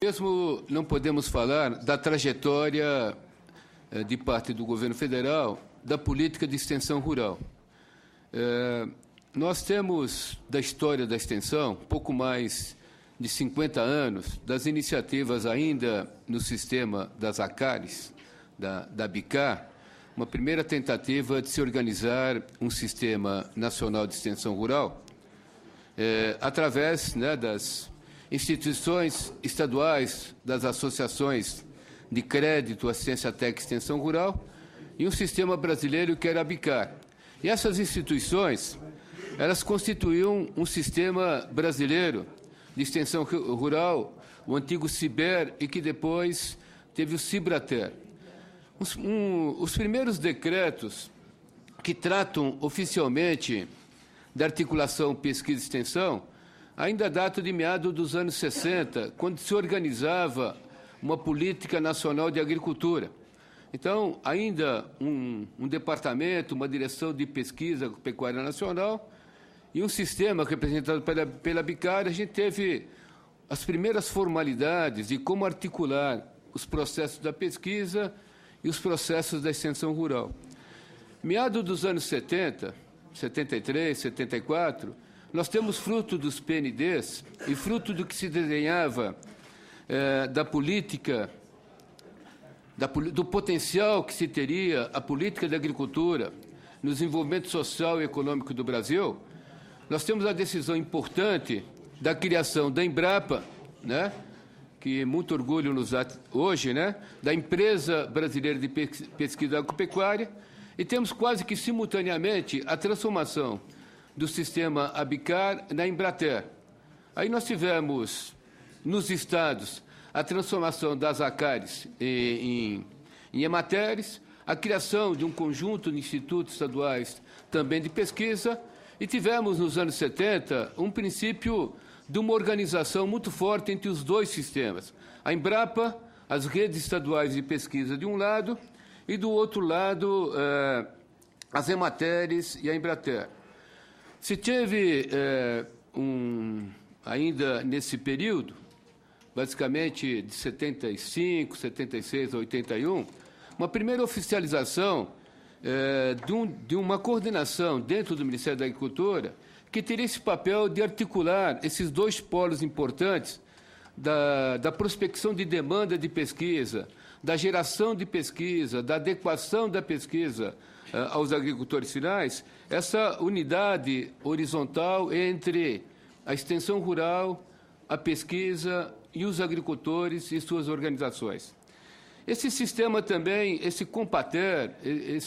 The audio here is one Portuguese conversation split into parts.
Mesmo não podemos falar da trajetória de parte do governo federal da política de extensão rural. Nós temos, da história da extensão, pouco mais de 50 anos, das iniciativas ainda no sistema das ACARES, da BICAR, uma primeira tentativa de se organizar um sistema nacional de extensão rural, através das instituições estaduais, das associações de crédito, assistência técnica e extensão rural, e um sistema brasileiro que era a BICAR. E essas instituições, elas constituíam um sistema brasileiro de extensão rural, o antigo CIBER, e que depois teve o CIBRATER. Os primeiros decretos que tratam oficialmente da articulação pesquisa e extensão ainda datam de meados dos anos 60, quando se organizava uma política nacional de agricultura. Então, ainda um departamento, uma direção de pesquisa pecuária nacional e um sistema representado pela BICAR. A gente teve as primeiras formalidades de como articular os processos da pesquisa e os processos da extensão rural. Meados dos anos 70, 73, 74, nós temos fruto dos PNDs e fruto do que se desenhava da política, do potencial que se teria a política da agricultura no desenvolvimento social e econômico do Brasil. Nós temos a decisão importante da criação da Embrapa, que muito orgulho nos dá hoje, da Empresa Brasileira de Pesquisa Agropecuária, e temos quase que simultaneamente a transformação do sistema ABICAR na Embrater. Aí nós tivemos, nos estados, a transformação das ACARES em EMATERES, a criação de um conjunto de institutos estaduais também de pesquisa, e tivemos, nos anos 70, um princípio de uma organização muito forte entre os dois sistemas. A Embrapa, as redes estaduais de pesquisa de um lado, e do outro lado, as EMATERES e a Embrater. Se teve, ainda nesse período, basicamente de 75, 76 a 81, uma primeira oficialização de uma coordenação dentro do Ministério da Agricultura que teria esse papel de articular esses dois polos importantes da prospecção de demanda de pesquisa, da geração de pesquisa, da adequação da pesquisa aos agricultores finais, essa unidade horizontal entre a extensão rural, a pesquisa e os agricultores e suas organizações. Esse sistema também, esse Compater,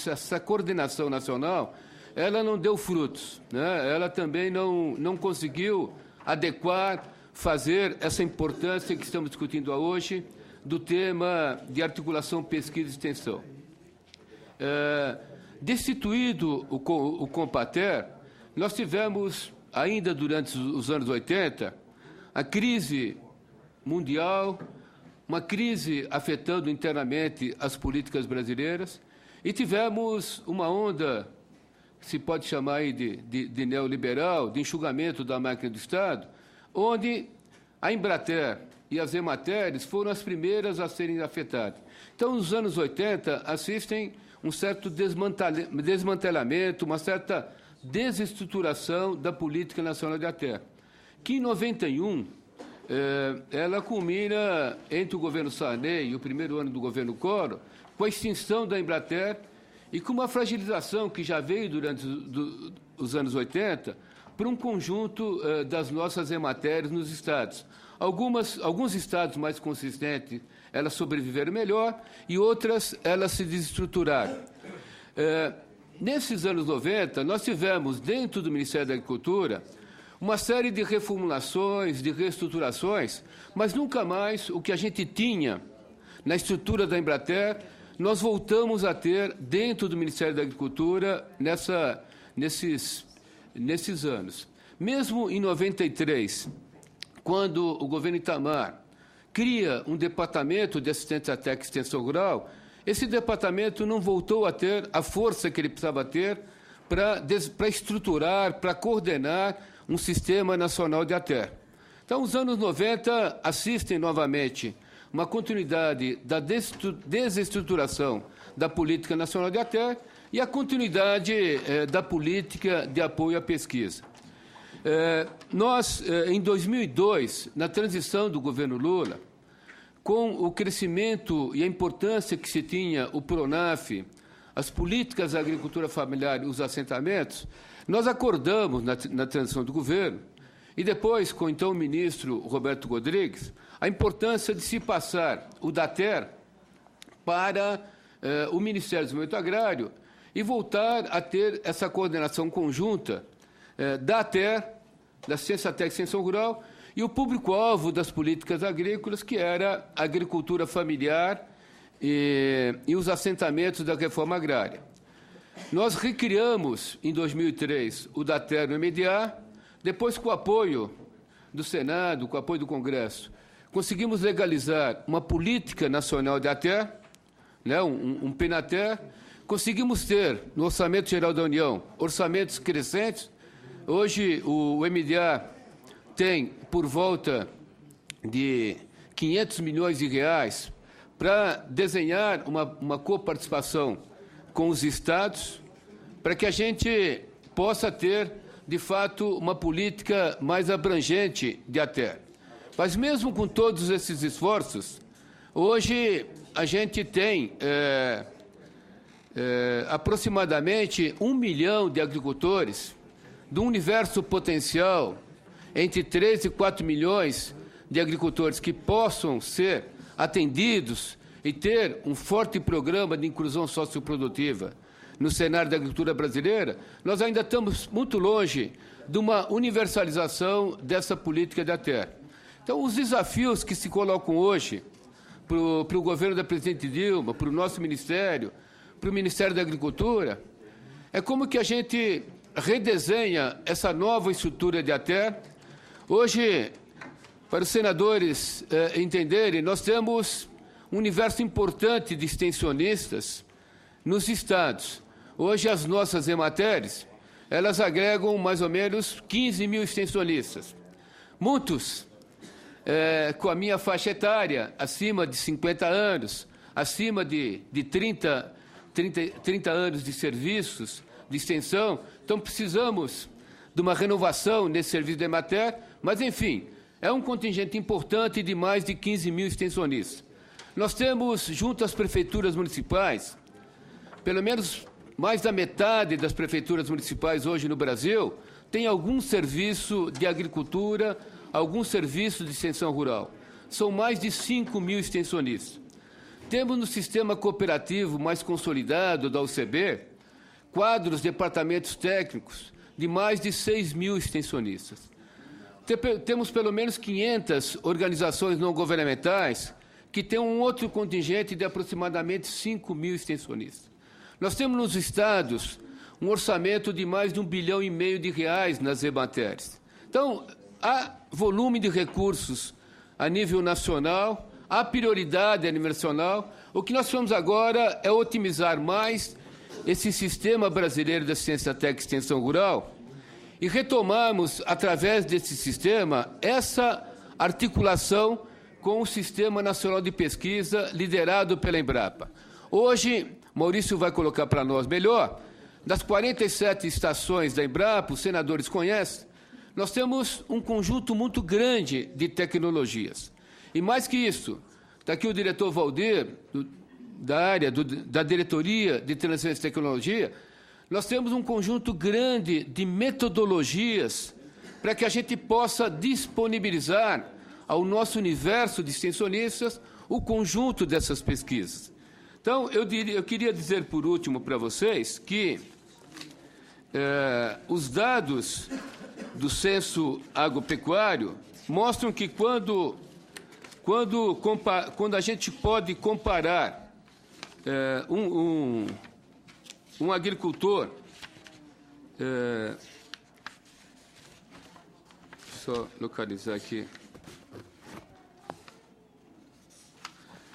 essa coordenação nacional, ela não deu frutos, Ela também não conseguiu adequar, fazer essa importância que estamos discutindo hoje do tema de articulação pesquisa e extensão. Destituído o Compater, nós tivemos, ainda durante os anos 80, a crise mundial, uma crise afetando internamente as políticas brasileiras, e tivemos uma onda, que se pode chamar aí de neoliberal, de enxugamento da máquina do Estado, onde a Embrater e as EMATERES foram as primeiras a serem afetadas. Então, nos anos 80, assistem um certo desmantelamento, uma certa desestruturação da política nacional da terra, que em 91 ela culmina entre o governo Sarney e o primeiro ano do governo Collor, com a extinção da Embrater e com uma fragilização que já veio durante os anos 80 para um conjunto das nossas EMATERES nos estados. Alguns estados mais consistentes, elas sobreviveram melhor, e outras, elas se desestruturaram. Nesses anos 90, nós tivemos, dentro do Ministério da Agricultura, uma série de reformulações, de reestruturações, mas nunca mais o que a gente tinha na estrutura da Embrater, nós voltamos a ter dentro do Ministério da Agricultura nesses anos. Mesmo em 93, quando o governo Itamar cria um departamento de assistência técnica e extensão rural, esse departamento não voltou a ter a força que ele precisava ter para estruturar, para coordenar um sistema nacional de ATER. Então, os anos 90 assistem novamente uma continuidade da desestruturação da política nacional de ATER e a continuidade da política de apoio à pesquisa. Nós, em 2002, na transição do governo Lula, com o crescimento e a importância que se tinha o PRONAF, as políticas da agricultura familiar e os assentamentos, nós acordamos na transição do governo, e depois, com então o ministro Roberto Rodrigues, a importância de se passar o DATER para o Ministério do Desenvolvimento Agrário e voltar a ter essa coordenação conjunta da ATER, da Ciência Técnica e Extensão Rural, e o público-alvo das políticas agrícolas, que era a agricultura familiar e os assentamentos da reforma agrária. Nós recriamos, em 2003, o DATER no MDA, depois, com o apoio do Senado, com o apoio do Congresso, conseguimos legalizar uma política nacional de ATER, né, um PENATER, conseguimos ter, no Orçamento Geral da União, orçamentos crescentes. Hoje, o MDA tem por volta de 500 milhões de reais para desenhar uma coparticipação com os estados, para que a gente possa ter, de fato, uma política mais abrangente de ATER. Mas, mesmo com todos esses esforços, hoje a gente tem aproximadamente 1 milhão de agricultores, do universo potencial entre 3 e 4 milhões de agricultores que possam ser atendidos e ter um forte programa de inclusão socioprodutiva no cenário da agricultura brasileira. Nós ainda estamos muito longe de uma universalização dessa política da terra. Então, os desafios que se colocam hoje para o governo da presidente Dilma, para o nosso ministério, para o Ministério da Agricultura, é como que a gente redesenha essa nova estrutura de ATER. Hoje, para os senadores entenderem, nós temos um universo importante de extensionistas nos estados. Hoje, as nossas EMATERs, elas agregam mais ou menos 15 mil extensionistas. Muitos com a minha faixa etária, acima de 50 anos, acima de 30 anos de serviços de extensão. Então, precisamos de uma renovação nesse serviço de EMATER, mas, enfim, é um contingente importante de mais de 15 mil extensionistas. Nós temos, junto às prefeituras municipais, pelo menos mais da metade das prefeituras municipais hoje no Brasil tem algum serviço de agricultura, algum serviço de extensão rural. São mais de 5 mil extensionistas. Temos no sistema cooperativo mais consolidado da UCB, quadros, departamentos técnicos de mais de 6 mil extensionistas. Temos pelo menos 500 organizações não governamentais que têm um outro contingente de aproximadamente 5 mil extensionistas. Nós temos nos estados um orçamento de mais de R$1,5 bilhão nas EMATERs. Então, há volume de recursos a nível nacional, há prioridade a nível nacional. O que nós vamos agora é otimizar mais esse sistema brasileiro da ciência técnica e extensão rural e retomarmos, através desse sistema, essa articulação com o Sistema Nacional de Pesquisa liderado pela Embrapa. Hoje, Maurício vai colocar para nós melhor, das 47 estações da Embrapa, os senadores conhecem, nós temos um conjunto muito grande de tecnologias. E mais que isso, está aqui o diretor Valdir, da Diretoria de Transferência de Tecnologia, nós temos um conjunto grande de metodologias para que a gente possa disponibilizar ao nosso universo de extensionistas o conjunto dessas pesquisas. Então, eu queria dizer, por último, para vocês que os dados do censo agropecuário mostram que quando a gente pode comparar um agricultor, só localizar aqui,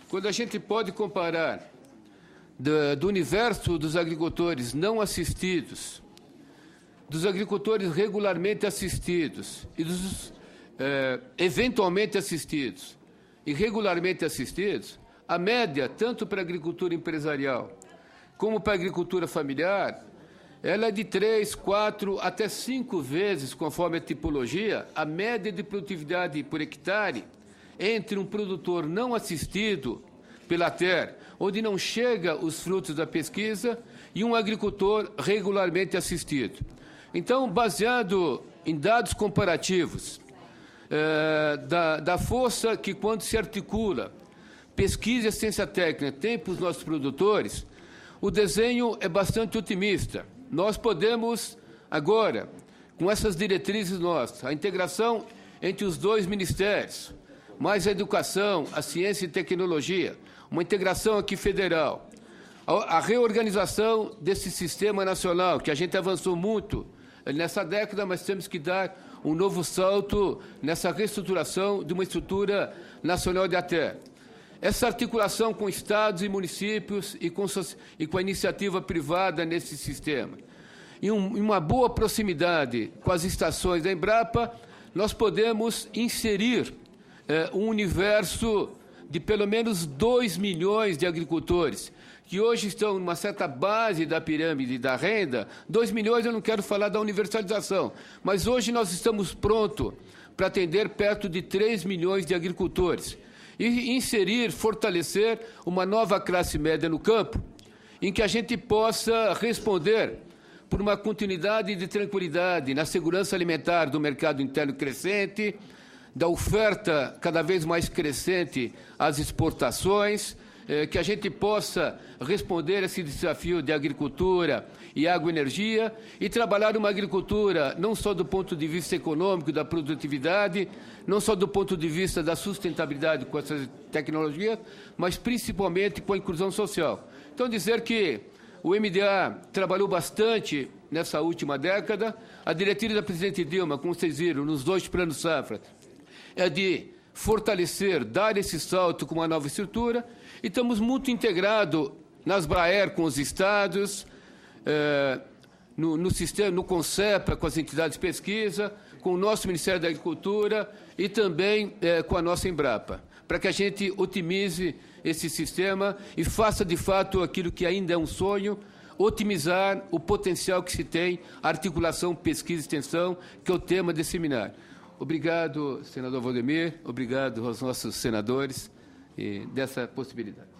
quando a gente pode comparar do universo dos agricultores não assistidos, dos agricultores regularmente assistidos eventualmente assistidos e regularmente assistidos, a média, tanto para a agricultura empresarial como para a agricultura familiar, ela é de 3, 4 até 5 vezes, conforme a tipologia, a média de produtividade por hectare entre um produtor não assistido pela terra, onde não chega os frutos da pesquisa, e um agricultor regularmente assistido. Então, baseado em dados comparativos da força que, quando se articula pesquisa e ciência técnica, tem para os nossos produtores, o desenho é bastante otimista. Nós podemos, agora, com essas diretrizes nossas, a integração entre os dois ministérios, mais a educação, a ciência e tecnologia, uma integração aqui federal, a reorganização desse sistema nacional, que a gente avançou muito nessa década, mas temos que dar um novo salto nessa reestruturação de uma estrutura nacional da terra. Essa articulação com estados e municípios e com a iniciativa privada nesse sistema, em uma boa proximidade com as estações da Embrapa, nós podemos inserir um universo de pelo menos 2 milhões de agricultores, que hoje estão numa certa base da pirâmide da renda. 2 milhões, eu não quero falar da universalização, mas hoje nós estamos prontos para atender perto de 3 milhões de agricultores e inserir, fortalecer uma nova classe média no campo, em que a gente possa responder por uma continuidade de tranquilidade na segurança alimentar do mercado interno crescente, da oferta cada vez mais crescente às exportações, que a gente possa responder a esse desafio de agricultura e agroenergia e trabalhar uma agricultura não só do ponto de vista econômico, da produtividade, não só do ponto de vista da sustentabilidade com essas tecnologias, mas principalmente com a inclusão social. Então, dizer que o MDA trabalhou bastante nessa última década. A diretriz da presidente Dilma, como vocês viram, nos 2 planos safra, é de fortalecer, dar esse salto com uma nova estrutura, e estamos muito integrados nas Braer com os estados, no sistema, no CONCEPA com as entidades de pesquisa, com o nosso Ministério da Agricultura e também com a nossa Embrapa, para que a gente otimize esse sistema e faça, de fato, aquilo que ainda é um sonho, otimizar o potencial que se tem, a articulação pesquisa e extensão, que é o tema desse seminário. Obrigado, senador Valdemir, obrigado aos nossos senadores dessa possibilidade.